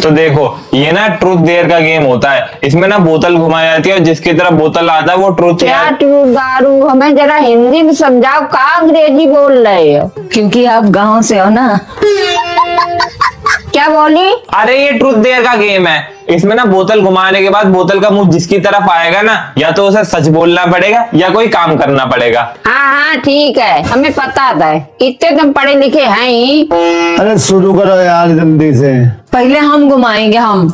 तो देखो ये ना ट्रूथ देयर का गेम होता है, इसमें ना बोतल घुमाई जाती है और जिसकी तरफ बोतल आता है वो ट्रूथ। क्या ट्रूथ दारू? हमें जरा हिंदी में समझाओ, का अंग्रेजी बोल रहे हो? क्योंकि आप गांव से हो ना। क्या बोली? अरे ये ट्रूथ देयर का गेम है, इसमें ना बोतल घुमाने के बाद बोतल का मुंह जिसकी तरफ आएगा ना, या तो उसे सच बोलना पड़ेगा या कोई काम करना पड़ेगा। हाँ हाँ ठीक है, हमें पता था, इतने तुम पढ़े लिखे हैं ही। अरे शुरू करो यार जल्दी से। पहले हम घुमाएंगे हम।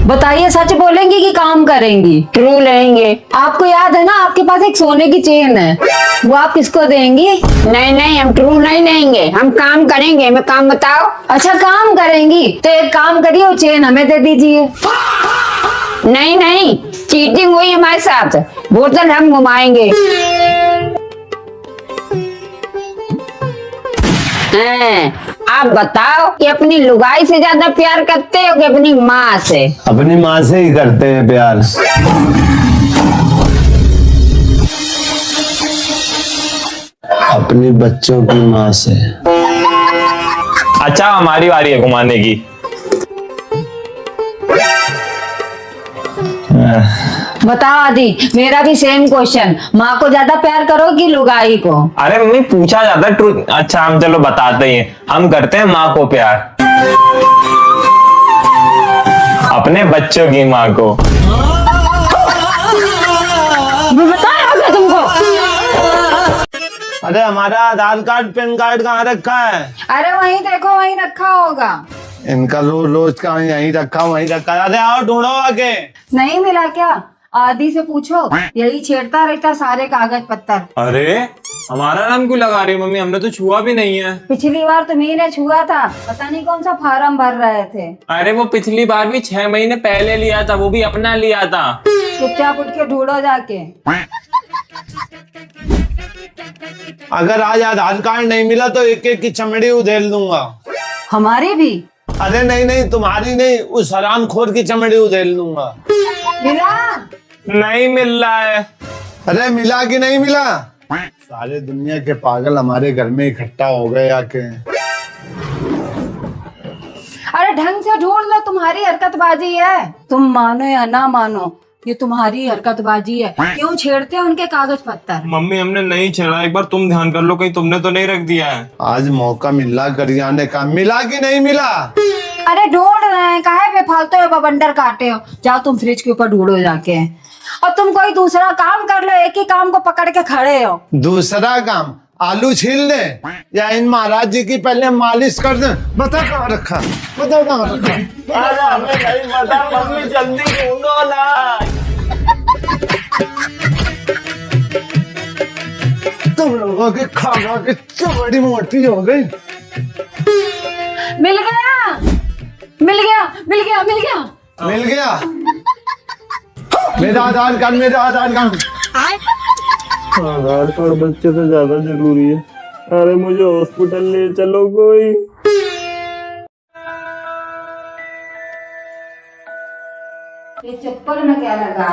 बताइए सच बोलेंगी कि काम करेंगी? ट्रू लेंगे। आपको याद है ना आपके पास एक सोने की चेन है, वो आप किसको देंगी? नहीं नहीं, हम ट्रू नहीं लेंगे, हम काम करेंगे। हमें काम बताओ। अच्छा काम करेंगी तो एक काम करिए, वो चेन हमें दे दीजिए। नहीं नहीं, चीटिंग हुई हमारे साथ, बोतल हम घुमाएंगे। आप बताओ कि अपनी लुगाई से ज्यादा प्यार करते हो कि अपनी माँ से? अपनी माँ से ही करते हैं प्यार। अपने बच्चों की माँ से। अच्छा हमारी बारी है घुमाने की। बताओ आदि, मेरा भी सेम क्वेश्चन, माँ को ज्यादा प्यार करो कि लुगाई को? अरे मम्मी पूछा जाता है ट्रूथ। अच्छा हम चलो बताते ही हैं, हम करते हैं माँ को प्यार, अपने बच्चों की माँ को। बताया होगा तुमको। अरे हमारा आधार कार्ड पैन कार्ड कहाँ रखा है? अरे वहीं देखो, वहीं रखा होगा। इनका रोज रोज का यहीं रखा वहीं रखा। अरे आओ ढूंढो आगे। नहीं मिला क्या? आदि से पूछो, यही छेड़ता रहता सारे कागज पत्तर। अरे हमारा नाम क्यों लगा रही हो मम्मी, हमने तो छुआ भी नहीं है। पिछली बार तुम्ही ने छुआ था, पता नहीं कौन सा फार्म भर रहे थे। अरे वो पिछली बार भी 6 महीने पहले लिया था, वो भी अपना लिया था। चुपचाप उठ के ढूंढो जाके। अगर आज आधार कार्ड नहीं मिला तो एक एक की चमड़ी उधेल दूंगा। हमारी भी? अरे नहीं नहीं, तुम्हारी नहीं, उस हरामखोर की चमड़ी उधेल दूंगा। मिला? नहीं मिल रहा है। अरे मिला कि नहीं मिला? सारे दुनिया के पागल हमारे घर में इकट्ठा हो गए आके। अरे ढंग से ढूंढ लो, तुम्हारी हरकतबाजी है। तुम मानो या ना मानो, ये तुम्हारी हरकतबाजी है। क्यों छेड़ते हो उनके कागज पत्तर? मम्मी हमने नहीं छेड़ा, एक बार तुम ध्यान कर लो, कहीं तुमने तो नहीं रख दिया है। आज मौका मिला गरियाने का, मिला कि नहीं मिला? अरे ढूंढ रहे हैं, काहे बेफालतू में बवंडर काटे हो? जाओ तुम फ्रिज के ऊपर ढूंढो जाके, और तुम कोई दूसरा काम कर लो, एक ही काम को पकड़ के खड़े हो। दूसरा काम? आलू छील दे या इन महाराज जी की पहले मालिश कर दे? बता कहाँ रखा, बता कहाँ रखा। अरे हमें नहीं पता मम्मी, जल्दी ढूंढो ना। तुम लोगों के खाना की चमड़ी मोटी हो गई। मिल गया, मिल गया, मिल गया, मिल गया, मिल गया। मेरा आधार कार्ड, मेरा आधार कार्ड। आधार कार्ड बच्चे से ज्यादा जरूरी है। अरे मुझे हॉस्पिटल ले चलो कोई। ये चप्पल में क्या लगा?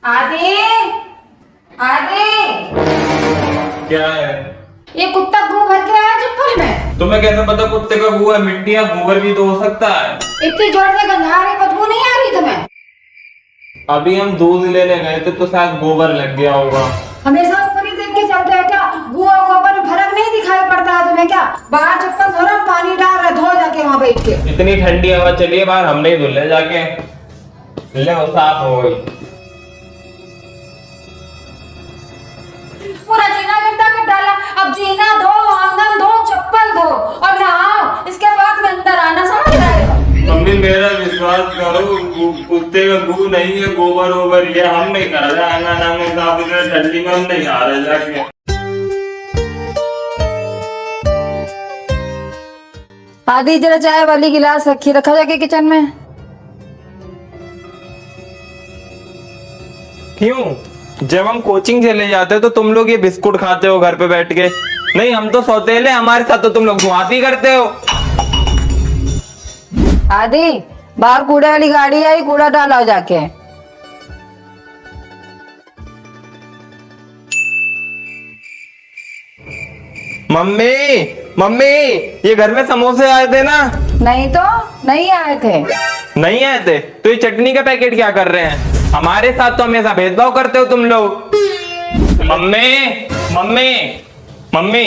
आदि, आदि, क्या है? ये कुत्ता गू भर के आया चप्पल में। तुम्हें कैसे पता कुत्ते का गू है? मिट्टी या गोबर भी तो हो सकता है। इतनी जोर से गंधा रही, बदबू नहीं आ रही तुम्हें? अभी हम दूध लेने गए थे तो शायद गोबर लग गया होगा। हमेशा ऊपर ही देख के चलते हैं क्या? गू और गोबर में फर्क नहीं दिखाई पड़ता है तुम्हें क्या? बाहर चप्पल धो रहा, पानी डाल रहे, धो जाके वहाँ बैठ के। इतनी ठंडी हवा चली है बाहर, हम नहीं धुल ले जाके, ले वो साफ हो गई। पूरा जीना गंदा कर डाला। अब जीना धो, आंगन धो, चप्पल धो और नहाओ, इसके बाद में अंदर आना, समझ रहे हो? मम्मी मेरा विश्वास करो, कुत्ते का गू नहीं है, गोबर ओबर ये हम नहीं कर रहे। आंगन साफ ठंडी में हम नहीं आ रहे जाके। आदि जरा चाय वाली गिलास रखी, रखा जाके किचन में। क्यों? जब हम कोचिंग चले जाते हो तो तुम लोग ये बिस्कुट खाते हो घर पे बैठ के। नहीं हम तो सौतेले, हमारे साथ तो तुम लोग धुआती करते हो। आदि बाहर कूड़े वाली गाड़ी आई, कूड़ा डालाओ जाके। मम्मी मम्मी, ये घर में समोसे आए थे ना? नहीं तो नहीं आए थे। नहीं आए थे तो ये चटनी का पैकेट क्या कर रहे हैं? हमारे साथ तो हमेशा भेदभाव करते हो तुम लोग। मम्मी मम्मी मम्मी,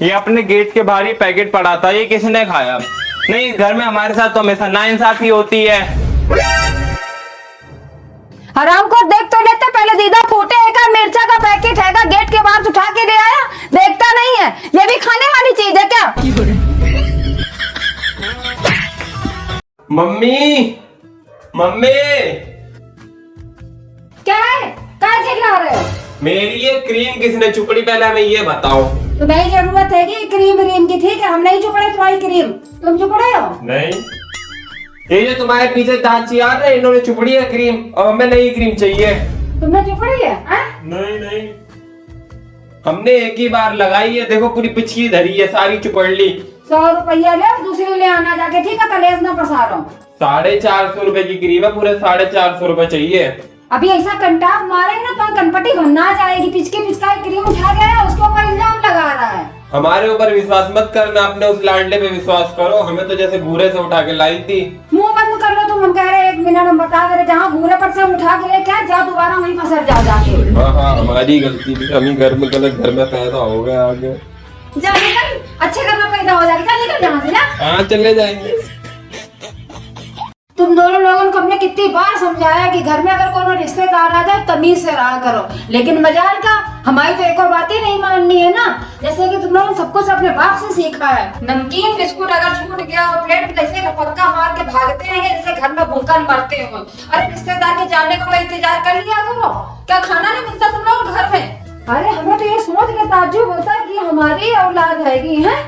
ये अपने गेट के बाहर ही पैकेट पड़ा था, ये किसने खाया? नहीं, घर में हमारे साथ तो हमेशा नाइंसाफी होती है। हराम को देख तो लेते, पहले दीदा फूटे है का मिर्चा का पैकेट है का गेट के बाहर उठा के ले आया, देखता नहीं है? ये भी खाने वाली चीज है क्या? मम्मी मम्मी, क्या है? क्या चिल्ला रहे हो? मेरी ये क्रीम किसने चुपड़ी? पहले हमें ये बताओ। तुम्हें जरूरत है कि क्रीम व्रीम की? ठीक है, हम नहीं चुपड़े तुम्हारी क्रीम, तुम चुपड़े हो? नहीं, ये जो तुम्हारे पीछे दांत आ रहे हैं, इन्होंने चुपड़ी है क्रीम, और हमें नई क्रीम चाहिए। तुमने चुपड़ी है? नहीं नहीं, हमने एक ही बार लगाई है, देखो पूरी पिछली धरी है, सारी चुपड़ ली। 100 रुपया ले और दूसरी ले आना जाके, ठीक है? कलेश ना फंसा रहा हूँ। 450 रुपए की क्रीम है, पूरे 450 रुपए चाहिए। अभी ऐसा कंटाप मारेंगे ना तो कनपट्टी भरना जाएगी। पिचका क्रीम उठा गया, उसके ऊपर इल्जाम लगा रहा है। हमारे ऊपर विश्वास मत करना, अपने उस लाडले पे विश्वास करो। हमें तो जैसे भूरे से उठा के लाई थी। मुंह बंद कर लो तुम। हम कह रहे 1 मिनट हम बता दे रहे, जहाँ भूरे पर से हम उठा के ले क्या जा, दोबारा वहीं फंस जाओ जाके। हाँ, हमारी गलती थी, हम ही गलत घर में पैदा हो गए। आगे जा निकल, अच्छे घर में पैदा हो जाएगा, निकल यहाँ से ना। हाँ, चले जाएंगे। तुम दोनों लोगों को हमने कितनी बार समझाया कि घर में अगर कोई रिश्तेदार आ जाए तमीज से रहा करो, लेकिन मजाल का हमारी तो एक और बात ही नहीं माननी है ना। जैसे कि तुम लोगों ने सब कुछ अपने बाप से सीखा है। नमकीन बिस्कुट अगर छूट गया और प्लेट में ऐसे पक्का मार के भागते हैं जैसे घर में भूखन मरते हो। अरे रिश्तेदार के जाने का इंतजार कर लिया करो, क्या खाना नहीं मिलता तुम लोग घर में? अरे हमें तो ये सोच के ताज्जुब होता है कि हमारी औलाद आएगी है।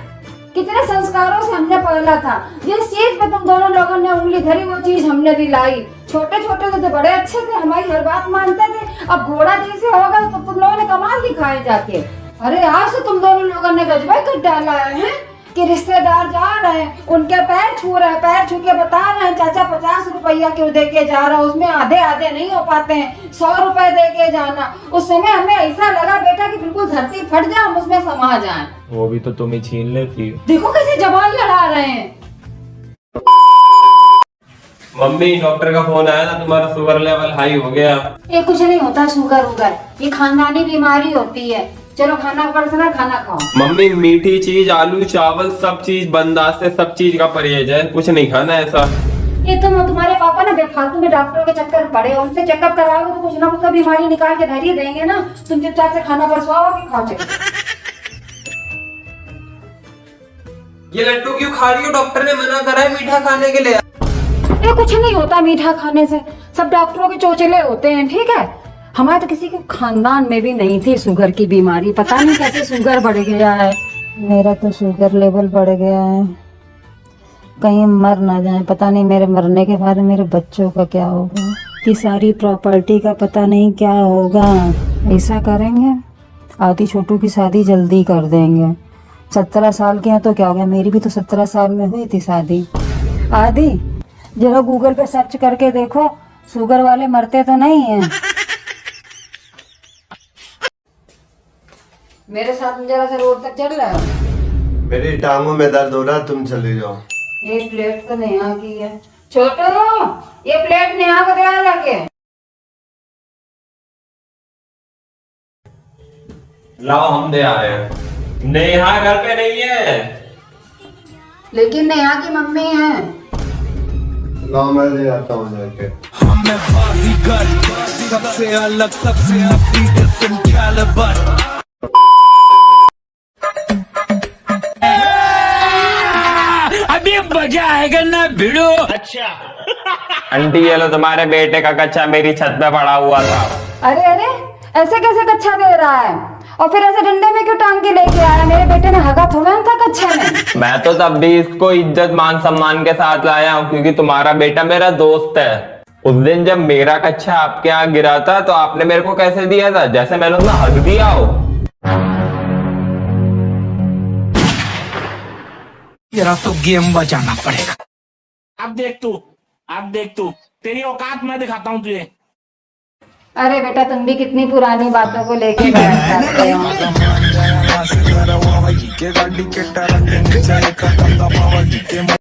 कितने संस्कारों से हमने पाला था। जिस चीज पे तुम दोनों लोगों ने उंगली धरी वो चीज हमने दिलाई। छोटे छोटे तो बड़े अच्छे थे, हमारी हर बात मानते थे। अब घोड़ा जैसे होगा तो तुम लोगों ने कमाल दिखाए जाके। अरे आज से तुम दोनों लोगों ने गजबा कर डाला है कि रिश्तेदार जा रहे हैं, उनके पैर छू रहे हैं, पैर छू के बता रहे हैं चाचा 50 रुपया क्यों दे के जा रहा, उसमें आधे आधे नहीं हो पाते हैं, 100 रुपए दे के जाना। उस समय हमें ऐसा लगा बेटा कि बिल्कुल धरती फट जाए, हम उसमें समा जाए। वो भी तो तुम ही छीन लेती। देखो कैसे जबान लड़ा रहे हैं। मम्मी, डॉक्टर का फोन आया था, तुम्हारा शुगर लेवल हाई हो गया। ये कुछ नहीं होता शुगर उगर, ये खानदानी बीमारी होती है। चलो खाना पड़ता, खाना खाओ। मम्मी, मीठी चीज, आलू चावल सब चीज बंद, आज से सब चीज का परहेज है, कुछ नहीं खाना ऐसा। ये तुम्हारे पापा ना बेफालतू में डॉक्टरों के चक्कर पड़े, उनसे चेकअप करवाओगे तो कुछ ना कुछ बीमारी निकाल के धैर्य देंगे ना। तुम चुपचाप से खाना परसवाओ कि खाओ। ये लड्डू क्यों खा रही हो? डॉक्टर ने मना करा है मीठा खाने के लिए। ये कुछ नहीं होता मीठा खाने से, सब डॉक्टरों के चोचले होते हैं, ठीक है? हमारे तो किसी के खानदान में भी नहीं थी शुगर की बीमारी, पता नहीं कैसे शुगर बढ़ गया है। मेरा तो शुगर लेवल बढ़ गया है, कहीं मर ना जाए। पता नहीं मेरे मरने के बाद मेरे बच्चों का क्या होगा, कि सारी प्रॉपर्टी का पता नहीं क्या होगा। ऐसा करेंगे आदि छोटू की शादी जल्दी कर देंगे। 17 साल के हैं तो क्या हो गया, मेरी भी तो 17 साल में हुई थी शादी। आदि जरा गूगल पे सर्च करके देखो, शुगर वाले मरते तो नहीं हैं। मेरे साथ में जरा सा रोड तक चल रहा है। मेरी टांगों में दर्द हो रहा, तुम चले जाओ। ये प्लेट तो नेहा की है। छोटू, ये प्लेट नेहा को दे जाके। लाओ, हम दे आ रहे हैं। नेहा घर पे नहीं है। लेकिन नेहा की मम्मी है। लाओ, मैं ले आता हूँ जाके। मैं बाजीगर, सबसे अलग, सबसे असली, डिफरेंट कैलिबर। अभी मजा आएगा ना भिड़ो। अच्छा आंटी, ये लो तुम्हारे बेटे का कच्चा मेरी छत पे पड़ा हुआ था। अरे अरे, ऐसे कैसे कच्चा दे रहा है? और फिर ऐसे डंडे में क्यों टांग के लेके आया? मेरे बेटे ने हगा थोड़ा था कच्चा में। मैं तो तब भी इसको इज्जत मान सम्मान के साथ लाया हूँ, क्योंकि तुम्हारा बेटा मेरा दोस्त है। उस दिन जब मेरा कच्चा आपके यहाँ गिरा था तो आपने मेरे को कैसे दिया था, जैसे मैंने उसमें हक दिया हो। तेरा तो गेम बचाना पड़ेगा। अब देख तू तेरी औकात मैं दिखाता हूँ तुझे। अरे बेटा, तुम भी कितनी पुरानी बातों को लेके बैठ जाते हो। के गाड़ी के टायर के नीचे का